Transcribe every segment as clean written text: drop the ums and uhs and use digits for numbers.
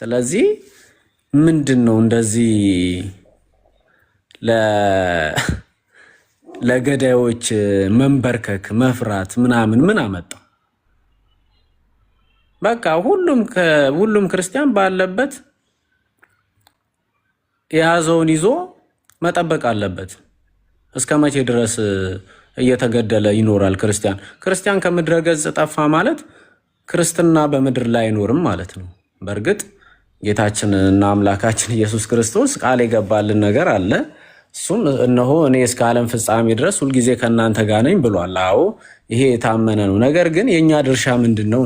ስለዚህ ምንድነው እንደዚህ ለ ለገዳዮች መንበርከክ መፍራት ምናምን ምን አመጣ? በቃ ሁሉም ክርስቲያን ባለበት የያዘውን ይዞ መጠበቅ አለበት። እስከ መቼ ድረስ እየተገደለ ይኖራል ክርስቲያን? ክርስቲያን ከምድረ ገጽ ጠፋ ማለት ክርስትና በምድር ላይ አይኖርም ማለት ነው። በእርግጥ ጌታችን እና አምላካችን ኢየሱስ ክርስቶስ ቃል የገባልን ነገር አለ። እሱም እነሆ እኔ እስከ ዓለም ፍጻሜ ድረስ ሁልጊዜ ከእናንተ ጋር ነኝ ብሏል። አዎ ይሄ የታመነ ነው። ነገር ግን የእኛ ድርሻ ምንድን ነው?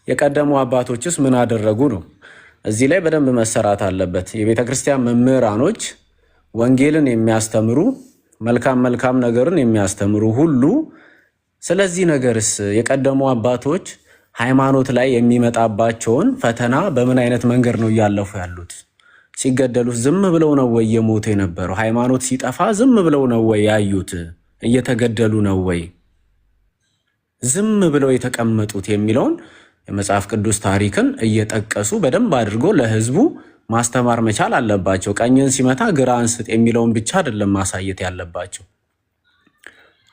የቀደሙ አባቶችስ ምን አደረጉ ነው? እዚህ ላይ በደንብ መሰራት አለበት። የቤተ ክርስቲያን መምህራኖች ወንጌልን የሚያስተምሩ መልካም ነገርን የሚያስተምሩ ሁሉ ስለዚህ ነገርስ የቀደሙ አባቶች ሃይማኖት ላይ የሚመጣባቸውን ፈተና በምን አይነት መንገድ ነው እያለፉ ያሉት? ሲገደሉት ዝም ብለው ነው ወይ የሞቱ የነበረው? ሃይማኖት ሲጠፋ ዝም ብለው ነው ወይ ያዩት? እየተገደሉ ነው ወይ ዝም ብለው የተቀመጡት የሚለውን የመጽሐፍ ቅዱስ ታሪክን እየጠቀሱ በደንብ አድርጎ ለህዝቡ ማስተማር መቻል አለባቸው። ቀኝን ሲመታ ግራ አንስጥ የሚለውን ብቻ አይደለም ማሳየት ያለባቸው።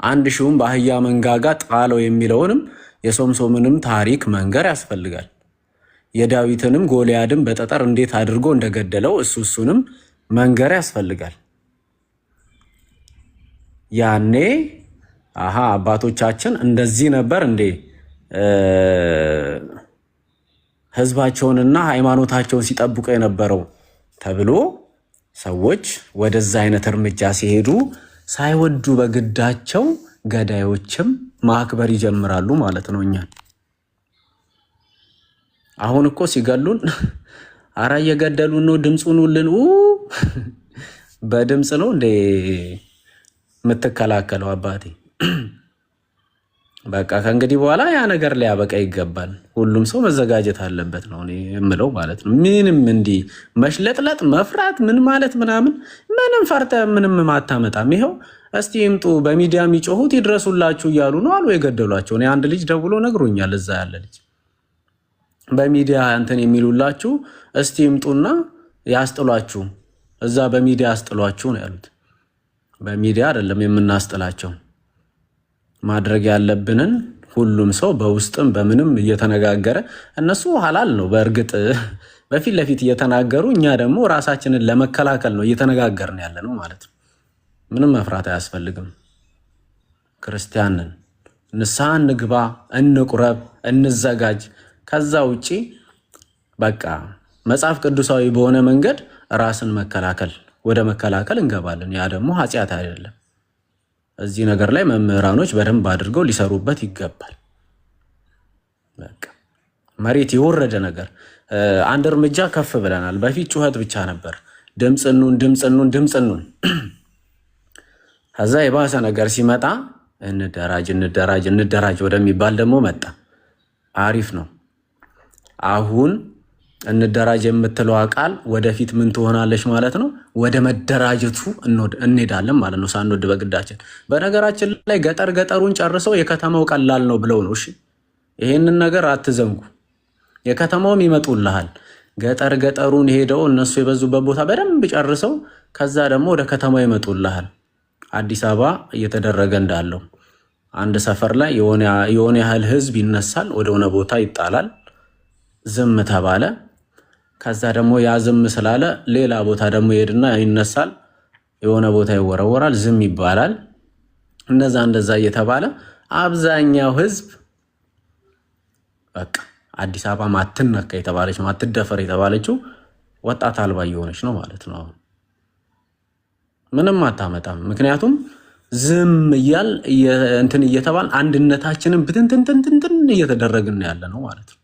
አንድ ሺውም በአህያ መንጋጋ ጣለው የሚለውንም የሶምሶምንም ታሪክ መንገር ያስፈልጋል። የዳዊትንም ጎልያድን በጠጠር እንዴት አድርጎ እንደገደለው እሱንም መንገር ያስፈልጋል። ያኔ አባቶቻችን እንደዚህ ነበር እንዴ ህዝባቸውንና ሃይማኖታቸውን ሲጠብቁ የነበረው ተብሎ ሰዎች ወደዛ አይነት እርምጃ ሲሄዱ ሳይወዱ በግዳቸው ገዳዮችም ማክበር ይጀምራሉ ማለት ነው። እኛን አሁን እኮ ሲገሉን አራ እየገደሉን ነው፣ ድምፁን ሁሉን በድምፅ ነው እንዴ የምትከላከለው? አባቴ በቃ ከእንግዲህ በኋላ ያ ነገር ሊያበቃ ይገባል። ሁሉም ሰው መዘጋጀት አለበት ነው እኔ የምለው ማለት ነው። ምንም እንዲህ መሽለጥለጥ መፍራት ምን ማለት ምናምን ምንም ፈርተ ምንም ማታመጣም። ይኸው እስቲ ይምጡ በሚዲያ የሚጮሁት ይድረሱላችሁ እያሉ ነው አሉ የገደሏቸው። እኔ አንድ ልጅ ደውሎ ነግሮኛል። እዛ ያለ ልጅ በሚዲያ እንትን የሚሉላችሁ እስቲ ይምጡና ያስጥሏችሁ፣ እዛ በሚዲያ ያስጥሏችሁ ነው ያሉት። በሚዲያ አይደለም የምናስጥላቸው። ማድረግ ያለብንን ሁሉም ሰው በውስጥም በምንም እየተነጋገረ እነሱ ሐላል ነው በእርግጥ በፊት ለፊት እየተናገሩ፣ እኛ ደግሞ ራሳችንን ለመከላከል ነው እየተነጋገርን ያለ ነው ማለት ነው። ምንም መፍራት አያስፈልግም። ክርስቲያንን ንስሐ እንግባ፣ እንቁረብ፣ እንዘጋጅ። ከዛ ውጪ በቃ መጽሐፍ ቅዱሳዊ በሆነ መንገድ ራስን መከላከል ወደ መከላከል እንገባለን። ያ ደግሞ ኃጢአት አይደለም። እዚህ ነገር ላይ መምህራኖች በደንብ አድርገው ሊሰሩበት ይገባል። በቃ መሬት የወረደ ነገር አንድ እርምጃ ከፍ ብለናል። በፊት ጩኸት ብቻ ነበር፣ ድምፅኑን ከዛ የባሰ ነገር ሲመጣ እንደራጅ ወደሚባል ደግሞ መጣ። አሪፍ ነው። አሁን እንደራጅ የምትለዋ ቃል ወደፊት ምን ትሆናለች ማለት ነው? ወደ መደራጀቱ እንሄዳለን ማለት ነው፣ ሳንወድ በግዳችን። በነገራችን ላይ ገጠሩን ጨርሰው የከተማው ቀላል ነው ብለው ነው። እሺ ይሄንን ነገር አትዘንጉ። የከተማውም ይመጡልሃል። ገጠሩን ሄደው እነሱ የበዙበት ቦታ በደንብ ጨርሰው ከዛ ደግሞ ወደ ከተማው ይመጡልሃል። አዲስ አበባ እየተደረገ እንዳለው አንድ ሰፈር ላይ የሆነ ያህል ህዝብ ይነሳል፣ ወደ ሆነ ቦታ ይጣላል። ዝም ተባለ። ከዛ ደግሞ ያ ዝም ስላለ ሌላ ቦታ ደግሞ ይሄድና ይነሳል፣ የሆነ ቦታ ይወረወራል፣ ዝም ይባላል። እንደዛ እየተባለ አብዛኛው ህዝብ በቃ አዲስ አበባ ማትነካ የተባለች ማትደፈር የተባለችው ወጣት አልባ እየሆነች ነው ማለት ነው። ምንም አታመጣም። ምክንያቱም ዝም እንትን እየተባል አንድነታችንን ብትንትንትንትን እየተደረግን ያለ ነው ማለት ነው።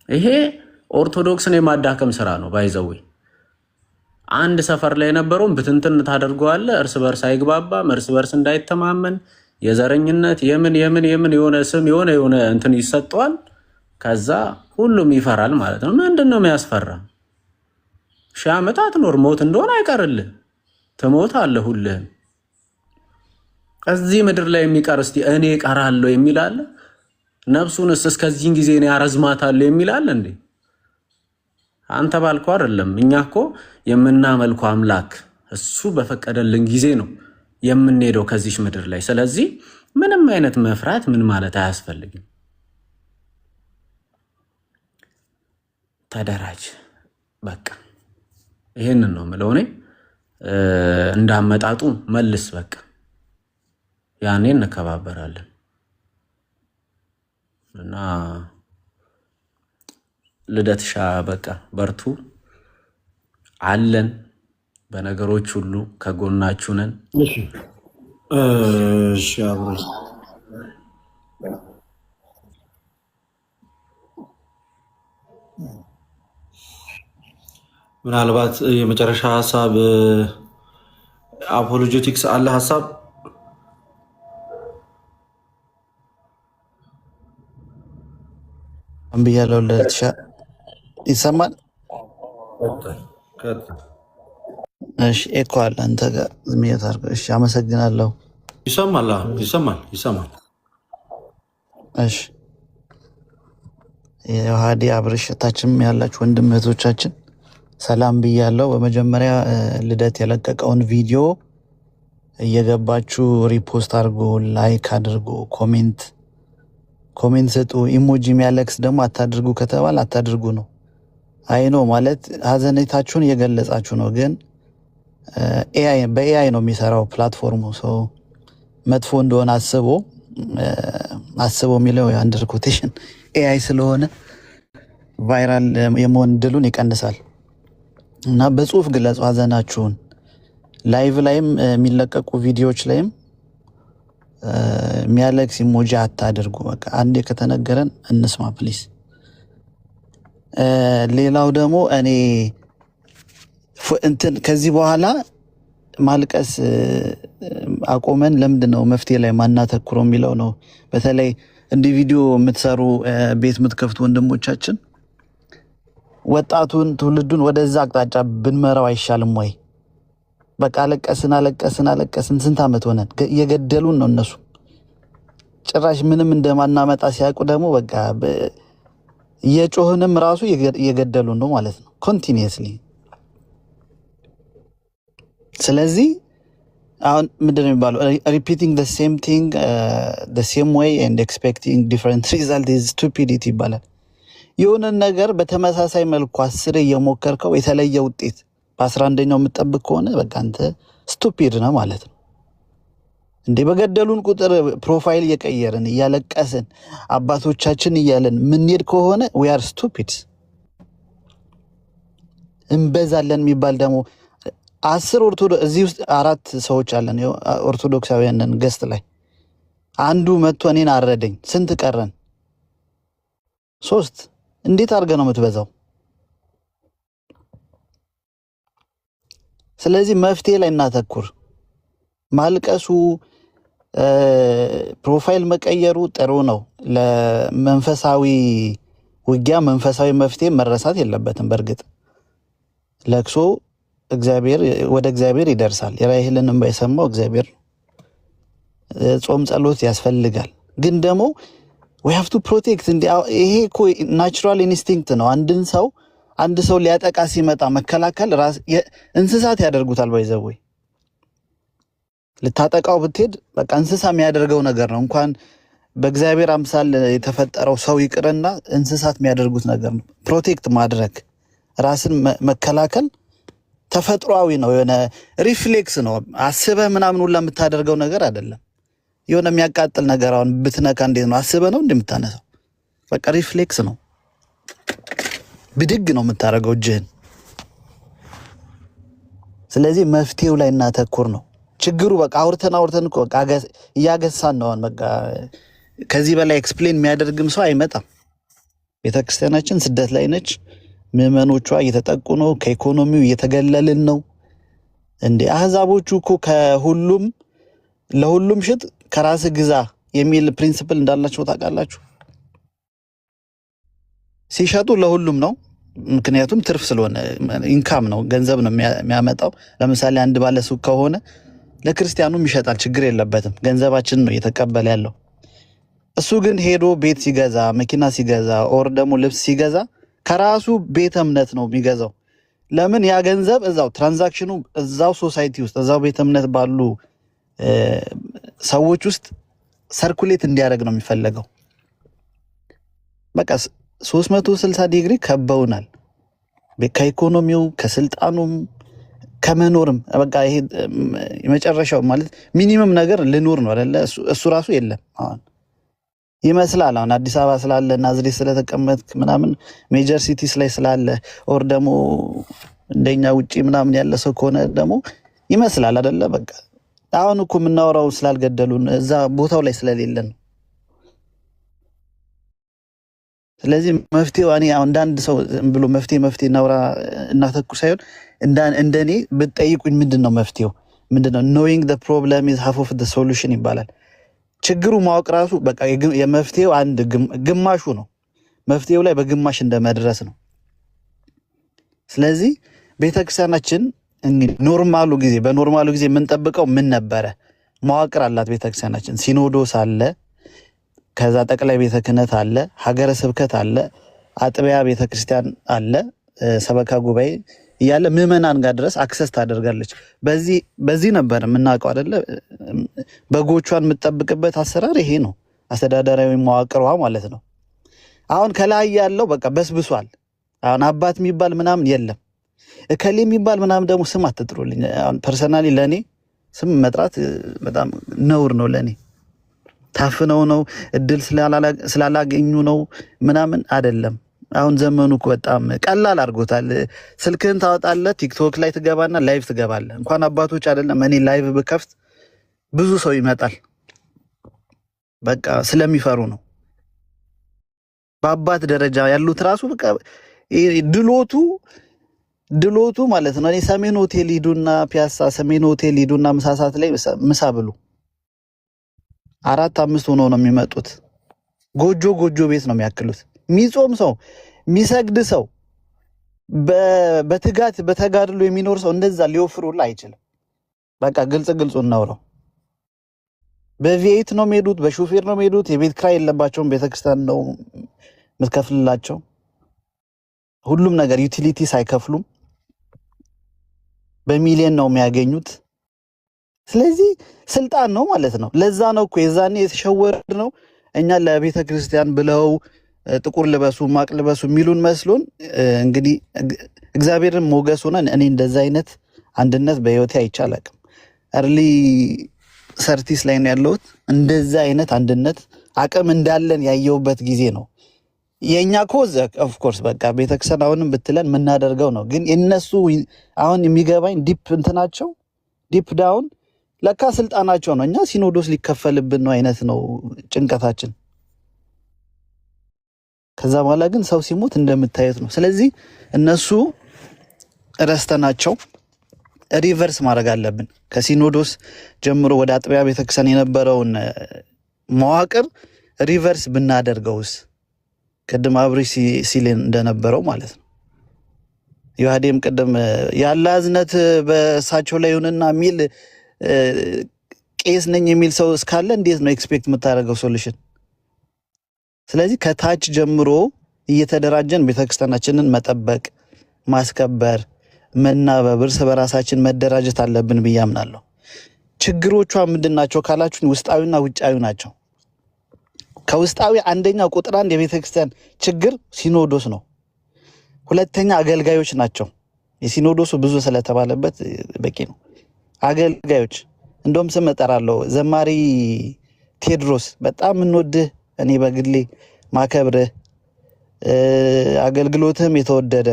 ይሄ ኦርቶዶክስን የማዳከም ስራ ነው። ባይዘዌ አንድ ሰፈር ላይ የነበረውን ብትንትን ታደርገዋለ። እርስ በርስ አይግባባም፣ እርስ በርስ እንዳይተማመን የዘረኝነት የምን የሆነ ስም የሆነ እንትን ይሰጠዋል። ከዛ ሁሉም ይፈራል ማለት ነው። ምንድን ነው የሚያስፈራ? 1000 ዓመት አትኖር፣ ሞት እንደሆነ አይቀርልህ፣ ትሞታለህ ሁልህም። እዚህ ምድር ላይ የሚቀር እስቲ እኔ እቀራለሁ የሚል አለ? ነፍሱንስ እስከዚህን ጊዜ ነው ያረዝማታል የሚላል እንዴ? አንተ ባልከው አይደለም። እኛ እኮ የምናመልከው አምላክ እሱ በፈቀደልን ጊዜ ነው የምንሄደው ከዚህ ምድር ላይ። ስለዚህ ምንም አይነት መፍራት ምን ማለት አያስፈልግም። ተደራጅ በቃ ይሄንን ነው የምለው እኔ። እንዳመጣጡ መልስ በቃ ያኔ እንከባበራለን። እና ልደትሻ በቃ በርቱ አለን። በነገሮች ሁሉ ከጎናችሁ ነን። እሺ አብሮ ምናልባት የመጨረሻ ሀሳብ አፖሎጀቲክስ አለ ሀሳብ አንብያለሁ። ለትሻ ይሰማል? እሺ ኤኮ አለ አንተ ጋር ዝምየት አድርገው። እሺ አመሰግናለሁ። ይሰማል? ይሰማል። እሺ የዮሐዲ አብርሽ ታችም ያላችሁ ወንድም እህቶቻችን ሰላም ብያለሁ። በመጀመሪያ ልደት የለቀቀውን ቪዲዮ እየገባችሁ ሪፖስት አድርጎ፣ ላይክ አድርጎ፣ ኮሜንት ስጡ። ኢሞጂ የሚያለቅስ ደግሞ አታድርጉ ከተባል አታድርጉ ነው። አይኖ ማለት ሀዘኔታችሁን እየገለጻችሁ ነው፣ ግን በኤአይ ነው የሚሰራው ፕላትፎርሙ። ሰው መጥፎ እንደሆነ አስቦ የሚለው አንደር ኮቴሽን ኤአይ ስለሆነ ቫይራል የመሆን እድሉን ይቀንሳል። እና በጽሁፍ ግለጹ ሀዘናችሁን። ላይቭ ላይም የሚለቀቁ ቪዲዮዎች ላይም የሚያለቅስ ኢሞጂ አታድርጉ። በቃ አንዴ ከተነገረን እንስማ ፕሊስ። ሌላው ደግሞ እኔ ከዚህ በኋላ ማልቀስ አቆመን ለምንድን ነው መፍትሄ ላይ ማናተኩረው የሚለው ነው። በተለይ እንዲህ ቪዲዮ የምትሰሩ ቤት የምትከፍቱ ወንድሞቻችን ወጣቱን ትውልዱን ወደዛ አቅጣጫ ብንመራው አይሻልም ወይ? በቃ አለቀስን ስንት ዓመት ሆነን እየገደሉን ነው እነሱ። ጭራሽ ምንም እንደማናመጣ ሲያውቁ ደግሞ በቃ እየጮህንም ራሱ እየገደሉን ነው ማለት ነው ኮንቲኒየስሊ። ስለዚህ አሁን ምንድን ነው የሚባለው? ሪፒቲንግ the same thing the same way and expecting different result is stupidity ይባላል። የሆነን ነገር በተመሳሳይ መልኩ 10 እየሞከርከው የተለየ ውጤት በ11ኛው የምትጠብቅ ከሆነ በቃ አንተ ስቱፒድ ነው ማለት ነው። እንዴ በገደሉን ቁጥር ፕሮፋይል እየቀየርን እያለቀስን አባቶቻችን እያለን ምንሄድ ከሆነ we are stupid። እንበዛለን የሚባል ደግሞ 10 ኦርቶዶክስ እዚህ ውስጥ 4 ሰዎች አለን ኦርቶዶክሳውያንን ገስት ላይ አንዱ መጥቶ እኔን አረደኝ። ስንት ቀረን? 3። እንዴት አድርገህ ነው የምትበዛው? ስለዚህ መፍትሄ ላይ እናተኩር። ማልቀሱ ፕሮፋይል መቀየሩ ጥሩ ነው። ለመንፈሳዊ ውጊያ መንፈሳዊ መፍትሄ መረሳት የለበትም። በእርግጥ ለቅሶ ወደ እግዚአብሔር ይደርሳል። የራሔልንም ባይሰማው እግዚአብሔር። ጾም ጸሎት ያስፈልጋል። ግን ደግሞ we have to protect። ይሄ እኮ ናቹራል ኢንስቲንክት ነው። አንድ ሰው ሊያጠቃ ሲመጣ መከላከል እንስሳት ያደርጉታል። ባይዘው ልታጠቃው ብትሄድ በቃ እንስሳ የሚያደርገው ነገር ነው። እንኳን በእግዚአብሔር አምሳል የተፈጠረው ሰው ይቅርና እንስሳት የሚያደርጉት ነገር ነው። ፕሮቴክት ማድረግ ራስን መከላከል ተፈጥሯዊ ነው። የሆነ ሪፍሌክስ ነው። አስበህ ምናምን ሁላ የምታደርገው ነገር አይደለም። የሆነ የሚያቃጥል ነገር አሁን ብትነካ እንዴት ነው አስበህ ነው እንደምታነሳው? በቃ ሪፍሌክስ ነው። ብድግ ነው የምታደርገው እጅህን። ስለዚህ መፍትሄው ላይ እናተኩር ነው ችግሩ። በቃ አውርተን እኮ እያገሳን ነው። በቃ ከዚህ በላይ ኤክስፕሌን የሚያደርግም ሰው አይመጣም። ቤተክርስቲያናችን ስደት ላይ ነች። ምዕመኖቿ እየተጠቁ ነው። ከኢኮኖሚው እየተገለልን ነው። እንዴ አህዛቦቹ እኮ ለሁሉም ሽጥ ከራስ ግዛ የሚል ፕሪንሲፕል እንዳላቸው ታውቃላችሁ። ሲሸጡ ለሁሉም ነው። ምክንያቱም ትርፍ ስለሆነ ኢንካም ነው፣ ገንዘብ ነው የሚያመጣው። ለምሳሌ አንድ ባለሱቅ ከሆነ ለክርስቲያኑም ይሸጣል፣ ችግር የለበትም። ገንዘባችን ነው እየተቀበለ ያለው። እሱ ግን ሄዶ ቤት ሲገዛ መኪና ሲገዛ ኦር ደግሞ ልብስ ሲገዛ ከራሱ ቤተ እምነት ነው የሚገዛው። ለምን? ያ ገንዘብ እዛው ትራንዛክሽኑ እዛው ሶሳይቲ ውስጥ እዛው ቤተ እምነት ባሉ ሰዎች ውስጥ ሰርኩሌት እንዲያደርግ ነው የሚፈለገው። በቃ 360 ዲግሪ ከበውናል፣ ከኢኮኖሚው ከስልጣኑም ከመኖርም። በቃ ይሄ የመጨረሻው ማለት ሚኒመም ነገር ልኖር ነው አይደለ? እሱ ራሱ የለም አሁን ይመስላል። አሁን አዲስ አበባ ስላለ ናዝሬት ስለተቀመጥክ ምናምን ሜጀር ሲቲስ ላይ ስላለ ኦር ደግሞ እንደኛ ውጪ ምናምን ያለ ሰው ከሆነ ደግሞ ይመስላል አይደለ? በቃ አሁን እኮ የምናወራው ስላልገደሉን እዛ ቦታው ላይ ስለሌለን ነው። ስለዚህ መፍትሄው እኔ አሁን እንዳንድ ሰው ብሎ መፍትሄ እናውራ እናተኩር ሳይሆን እንደኔ ብትጠይቁኝ ምንድነው መፍትሄው? ምንድነው? knowing the problem is half of the solution ይባላል። ችግሩ ማወቅ ራሱ በቃ የመፍትሄው አንድ ግማሹ ነው። መፍትሄው ላይ በግማሽ እንደመድረስ ነው። ስለዚህ ቤተክርስቲያናችን ኖርማሉ ጊዜ በኖርማሉ ጊዜ የምንጠብቀው ምን ነበረ? መዋቅር አላት ቤተክርስቲያናችን። ሲኖዶስ አለ፣ ከዛ ጠቅላይ ቤተ ክህነት አለ፣ ሀገረ ስብከት አለ፣ አጥቢያ ቤተክርስቲያን አለ፣ ሰበካ ጉባኤ እያለ ምዕመናን ጋር ድረስ አክሰስ ታደርጋለች። በዚህ ነበር የምናውቀው አይደለ? በጎቿን የምትጠብቅበት አሰራር ይሄ ነው፣ አስተዳደራዊ መዋቅሯ ማለት ነው። አሁን ከላይ ያለው በቃ በስብሷል። አሁን አባት የሚባል ምናምን የለም። እከሌ የሚባል ምናምን ደግሞ ስም አትጥሩልኝ። አሁን ፐርሰናሊ ለኔ ስም መጥራት በጣም ነውር ነው ለኔ። ታፍነው ነው እድል ስላላገኙ ነው ምናምን አይደለም። አሁን ዘመኑ እኮ በጣም ቀላል አድርጎታል። ስልክህን ታወጣለህ፣ ቲክቶክ ላይ ትገባና ላይቭ ትገባለህ። እንኳን አባቶች አይደለም እኔ ላይቭ ብከፍት ብዙ ሰው ይመጣል። በቃ ስለሚፈሩ ነው። በአባት ደረጃ ያሉት ራሱ በቃ ድሎቱ ማለት ነው። እኔ ሰሜን ሆቴል ሂዱና ፒያሳ ሰሜን ሆቴል ሂዱና ምሳሳት ላይ ምሳ ብሉ። 4-5 ሆኖ ነው የሚመጡት። ጎጆ ቤት ነው የሚያክሉት። የሚጾም ሰው የሚሰግድ ሰው በትጋት በተጋድሎ የሚኖር ሰው እንደዛ ሊወፍሩላ አይችልም። በቃ ግልጹ እናውራው። በቪኤት ነው የሚሄዱት፣ በሾፌር ነው የሚሄዱት። የቤት ክራይ የለባቸውም፣ ቤተክርስቲያን ነው የምትከፍልላቸው። ሁሉም ነገር ዩቲሊቲ ሳይከፍሉም በሚሊዮን ነው የሚያገኙት። ስለዚህ ስልጣን ነው ማለት ነው። ለዛ ነው እኮ የዛኔ የተሸወርድ ነው እኛ ለቤተ ክርስቲያን ብለው ጥቁር ልበሱ ማቅ ልበሱ የሚሉን መስሎን እንግዲህ እግዚአብሔርን ሞገስ ሆነን እኔ እንደዛ አይነት አንድነት በህይወቴ አይቻላቅም። እርሊ ሰርቲስ ላይ ነው ያለሁት። እንደዛ አይነት አንድነት አቅም እንዳለን ያየውበት ጊዜ ነው። የኛ ኮዝ ኦፍ ኮርስ በቃ ቤተክርስቲያን አሁንም ብትለን የምናደርገው ነው። ግን እነሱ አሁን የሚገባኝ ዲፕ እንትናቸው ዲፕ ዳውን ለካ ስልጣናቸው ነው። እኛ ሲኖዶስ ሊከፈልብን ነው አይነት ነው ጭንቀታችን። ከዛ በኋላ ግን ሰው ሲሞት እንደምታየት ነው። ስለዚህ እነሱ ረስተናቸው ሪቨርስ ማድረግ አለብን። ከሲኖዶስ ጀምሮ ወደ አጥቢያ ቤተክርስቲያን የነበረውን መዋቅር ሪቨርስ ብናደርገውስ ቅድም አብሪ ሲል እንደነበረው ማለት ነው። ዮሐዴም ቅድም ያለ እዝነት በእሳቸው ላይ ይሁንና የሚል ቄስ ነኝ የሚል ሰው እስካለ እንዴት ነው ኤክስፔክት የምታደርገው ሶሉሽን? ስለዚህ ከታች ጀምሮ እየተደራጀን ቤተክርስቲያናችንን መጠበቅ፣ ማስከበር፣ መናበብ፣ እርስ በራሳችን መደራጀት አለብን ብዬ አምናለሁ። ችግሮቿ ምንድን ናቸው ካላችሁኝ ውስጣዊና ውጫዊ ናቸው። ከውስጣዊ አንደኛው ቁጥር 1 የቤተክርስቲያን ችግር ሲኖዶስ ነው። ሁለተኛ አገልጋዮች ናቸው። የሲኖዶሱ ብዙ ስለተባለበት በቂ ነው። አገልጋዮች እንደውም ስም እጠራለሁ። ዘማሪ ቴዎድሮስ በጣም እንወድህ፣ እኔ በግሌ ማከብርህ፣ አገልግሎትህም የተወደደ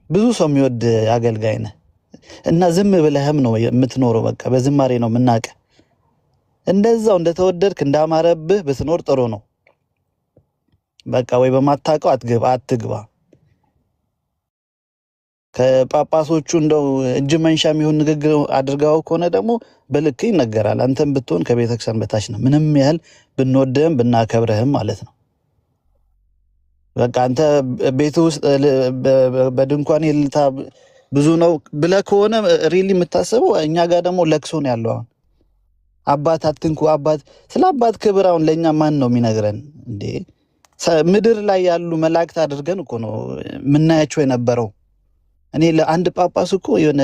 ብዙ ሰው የሚወድ አገልጋይ ነህ እና ዝም ብለህም ነው የምትኖረው። በቃ በዝማሬ ነው የምናውቅህ። እንደዛው እንደተወደድክ እንዳማረብህ ብትኖር ጥሩ ነው። በቃ ወይ በማታውቀው አትግባ። ከጳጳሶቹ እንደው እጅ መንሻ የሚሆን ንግግር አድርጋው ከሆነ ደግሞ በልክ ይነገራል። አንተም ብትሆን ከቤተክርስቲያን በታች ነው፣ ምንም ያህል ብንወድህም ብናከብረህም ማለት ነው። በቃ አንተ ቤት ውስጥ በድንኳን የልታ ብዙ ነው ብለህ ከሆነ ሪሊ የምታስበው እኛ ጋር ደግሞ ለቅሶ ነው ያለው። አሁን አባት አትንኩ። አባት ስለ አባት ክብር አሁን ለእኛ ማን ነው የሚነግረን እንዴ? ምድር ላይ ያሉ መላእክት አድርገን እኮ ነው የምናያቸው የነበረው። እኔ ለአንድ ጳጳስ እኮ የሆነ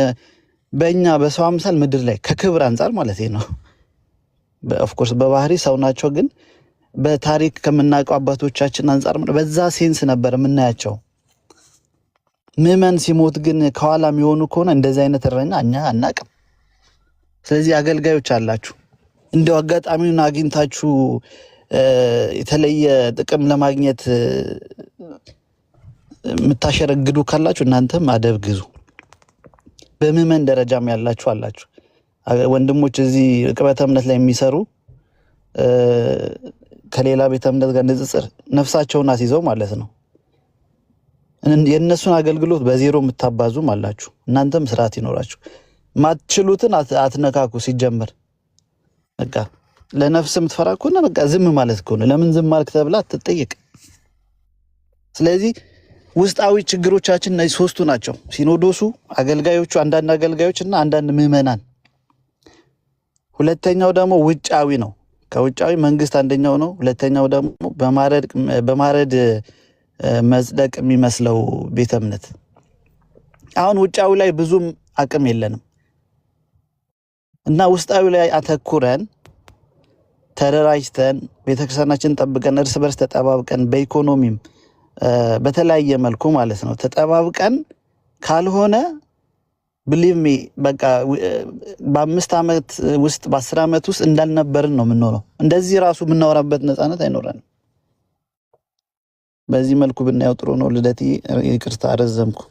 በእኛ በሰው አምሳል ምድር ላይ ከክብር አንጻር ማለት ነው። ኦፍኮርስ በባህሪ ሰው ናቸው፣ ግን በታሪክ ከምናውቀው አባቶቻችን አንጻር በዛ ሴንስ ነበር የምናያቸው። ምዕመን ሲሞት ግን ከኋላ የሚሆኑ ከሆነ እንደዚህ አይነት እረኛ እኛ አናቅም። ስለዚህ አገልጋዮች አላችሁ፣ እንደው አጋጣሚውን አግኝታችሁ የተለየ ጥቅም ለማግኘት የምታሸረግዱ ካላችሁ እናንተም አደብ ግዙ። በምዕመን ደረጃም ያላችሁ አላችሁ ወንድሞች፣ እዚህ ዕቅበተ እምነት ላይ የሚሰሩ ከሌላ ቤተ እምነት ጋር ንጽጽር ነፍሳቸውን አስይዘው ማለት ነው። የእነሱን አገልግሎት በዜሮ የምታባዙም አላችሁ። እናንተም ስርዓት ይኖራችሁ። ማትችሉትን አትነካኩ። ሲጀምር በቃ ለነፍስ የምትፈራ ከሆነ በቃ ዝም ማለት ከሆነ ለምን ዝም ማልክ ተብላ አትጠየቅ። ስለዚህ ውስጣዊ ችግሮቻችን እነዚህ ሶስቱ ናቸው። ሲኖዶሱ፣ አገልጋዮቹ፣ አንዳንድ አገልጋዮች እና አንዳንድ ምዕመናን። ሁለተኛው ደግሞ ውጫዊ ነው። ከውጫዊ መንግስት አንደኛው ነው። ሁለተኛው ደግሞ በማረድ መጽደቅ የሚመስለው ቤተ እምነት። አሁን ውጫዊ ላይ ብዙም አቅም የለንም እና ውስጣዊ ላይ አተኩረን ተደራጅተን ቤተክርስቲያናችን ጠብቀን እርስ በርስ ተጠባብቀን በኢኮኖሚም በተለያየ መልኩ ማለት ነው ተጠባብቀን ካልሆነ ብሊቭ ሚ በቃ በ5 ዓመት ውስጥ በ10 ዓመት ውስጥ እንዳልነበርን ነው የምንሆነው። እንደዚህ ራሱ የምናወራበት ነፃነት አይኖረንም። በዚህ መልኩ ብናየው ጥሩ ነው። ልደት ይቅርታ አረዘምኩ።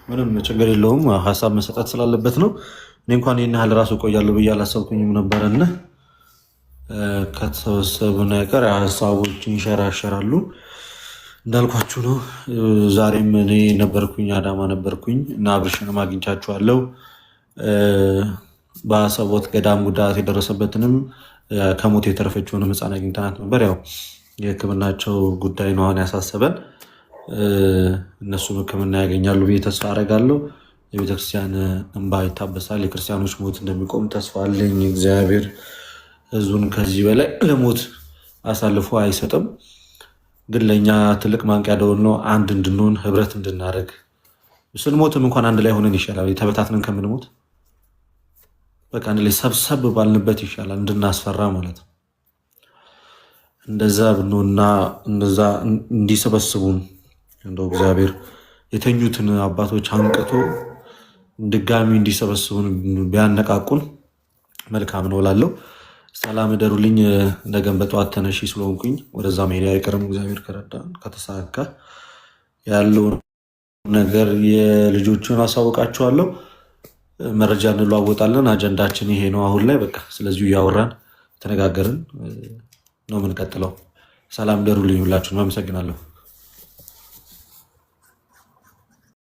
ምንም ችግር የለውም። ሀሳብ መሰጠት ስላለበት ነው። እኔ እንኳን ይህን ያህል ራሱ እቆያለሁ ብዬ አላሰብኩኝም ነበረና ከተሰበሰቡን አይቀር ሀሳቦች ይንሸራሸራሉ። እንዳልኳችሁ ነው። ዛሬም እኔ ነበርኩኝ፣ አዳማ ነበርኩኝ እና አብርሽንም አግኝቻችኋለሁ። በአሰቦት ገዳም ጉዳት የደረሰበትንም ከሞት የተረፈችውንም ሕፃን አግኝተናት ነበር። ያው የሕክምናቸው ጉዳይ ነው አሁን ያሳሰበን። እነሱም ሕክምና ያገኛሉ ብዬ ተስፋ አደርጋለሁ። የቤተክርስቲያን እንባ ይታበሳል። የክርስቲያኖች ሞት እንደሚቆም ተስፋ አለኝ። እግዚአብሔር ሕዝቡን ከዚህ በላይ ለሞት አሳልፎ አይሰጥም። ግን ለእኛ ትልቅ ማንቂያ ደወል ነው። አንድ እንድንሆን፣ ህብረት እንድናደርግ። ስንሞትም እንኳን አንድ ላይ ሆነን ይሻላል ተበታትነን ከምንሞት። በቃ አንድ ላይ ሰብሰብ ባልንበት ይሻላል፣ እንድናስፈራ ማለት ነው። እንደዛ ብንሆንና እንደዛ እንዲሰበስቡን እንደው እግዚአብሔር የተኙትን አባቶች አንቅቶ ድጋሚ እንዲሰበስቡን ቢያነቃቁን መልካም ነው እላለሁ። ሰላም እደሩልኝ። ነገም በጠዋት ተነሺ ስለሆንኩኝ ወደዛ መሄድ አይቀርም። እግዚአብሔር ከረዳን ከተሳካ ያለው ነገር የልጆቹን አሳውቃችኋለሁ። መረጃ እንለዋወጣለን። አጀንዳችን ይሄ ነው አሁን ላይ በቃ። ስለዚሁ እያወራን ተነጋገርን ነው የምንቀጥለው። ሰላም እደሩልኝ። ሁላችሁንም አመሰግናለሁ።